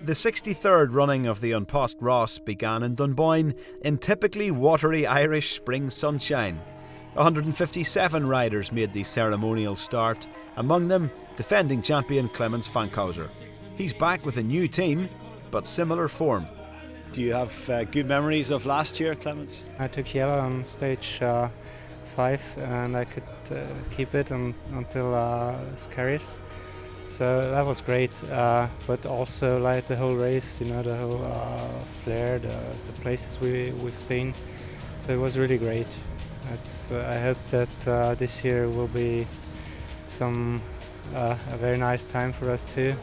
The 63rd running of the An Post Ross began in Dunboyne in typically watery Irish spring sunshine. 157 riders made the ceremonial start, among them defending champion Clemens Fankhauser. He's back with a new team, but similar form. Do you have good memories of last year, Clemens? I took yellow on stage 5 and I could keep it until Scaris. So that was great, but also like the whole race, the whole flair, the places we've seen. So it was really great. I hope that this year will be a very nice time for us too.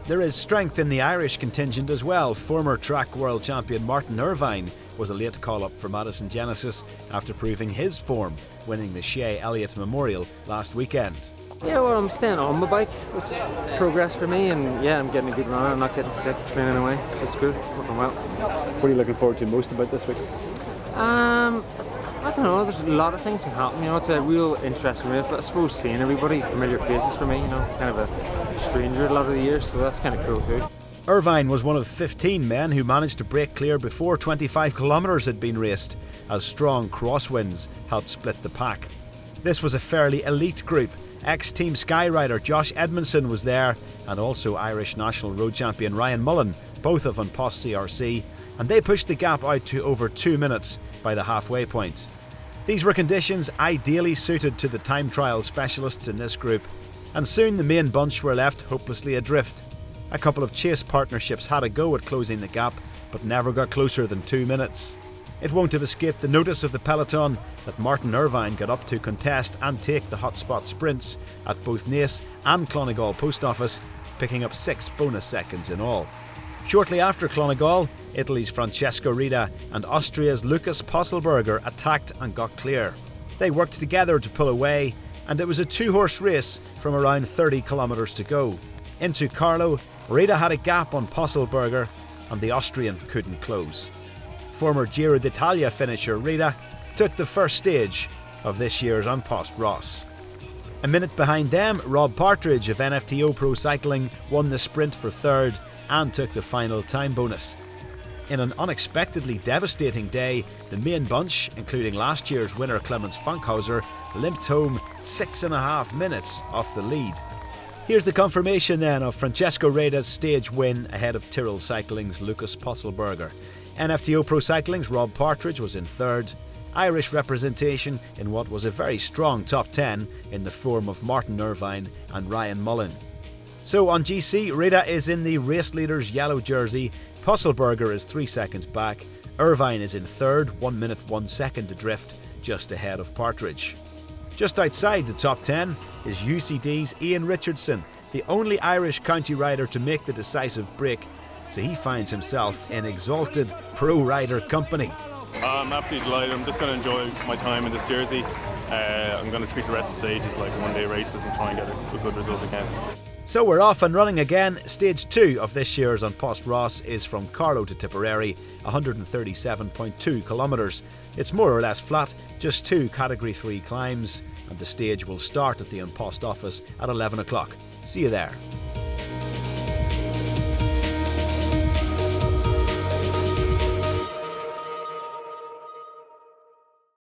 There is strength in the Irish contingent as well. Former track world champion Martin Irvine was a late call-up for Madison Genesis after proving his form, winning the Shea Elliott Memorial last weekend. Yeah, well, I'm staying on my bike, which is progress for me, and yeah, I'm getting a good run. I'm not getting sick, training away, so it's good, working well. What are you looking forward to most about this week? I don't know, there's a lot of things can happen, it's a real interesting race, but I suppose seeing everybody, familiar faces for me, kind of a stranger a lot of the years, so that's kind of cool too. Irvine was one of 15 men who managed to break clear before 25 kilometres had been raced, as strong crosswinds helped split the pack. This was a fairly elite group. Ex-Team Sky rider Josh Edmondson was there, and also Irish National Road Champion Ryan Mullen, both of An Post CRC, and they pushed the gap out to over 2 minutes by the halfway point. These were conditions ideally suited to the time trial specialists in this group, and soon the main bunch were left hopelessly adrift. A couple of chase partnerships had a go at closing the gap, but never got closer than 2 minutes. It won't have escaped the notice of the peloton that Martin Irvine got up to contest and take the hotspot sprints at both Naas and Clonegall Post Office, picking up 6 bonus seconds in all. Shortly after Clonegall, Italy's Francesco Rita and Austria's Lukas Posselberger attacked and got clear. They worked together to pull away, and it was a 2-horse race from around 30 kilometres to go. Into Carlo, Rita had a gap on Posselberger, and the Austrian couldn't close. Former Giro d'Italia finisher Rita took the first stage of this year's An Post Ross. A minute behind them, Rob Partridge of NFTO Pro Cycling won the sprint for third and took the final time bonus. In an unexpectedly devastating day, the main bunch, including last year's winner Clemens Fankhauser, limped home 6.5 minutes off the lead. Here's the confirmation then of Francesco Rita's stage win ahead of Tyrrell Cycling's Lukas Posselberger. NFTO Pro Cycling's Rob Partridge was in third. Irish representation in what was a very strong top 10 in the form of Martin Irvine and Ryan Mullen. So on GC, Rita is in the race leader's yellow jersey, Posselberger is 3 seconds back, Irvine is in third, 1 minute 1 second adrift, just ahead of Partridge. Just outside the top 10 is UCD's Ian Richardson, the only Irish county rider to make the decisive break, so he finds himself in exalted pro rider company. I'm absolutely delighted. I'm just going to enjoy my time in this jersey. I'm going to treat the rest of the stages like one-day races and try and get a good result again. So we're off and running again. Stage 2 of this year's An Post Ross is from Carlow to Tipperary, 137.2 kilometres. It's more or less flat, just 2 Category 3 climbs, and the stage will start at the An Post office at 11 o'clock. See you there.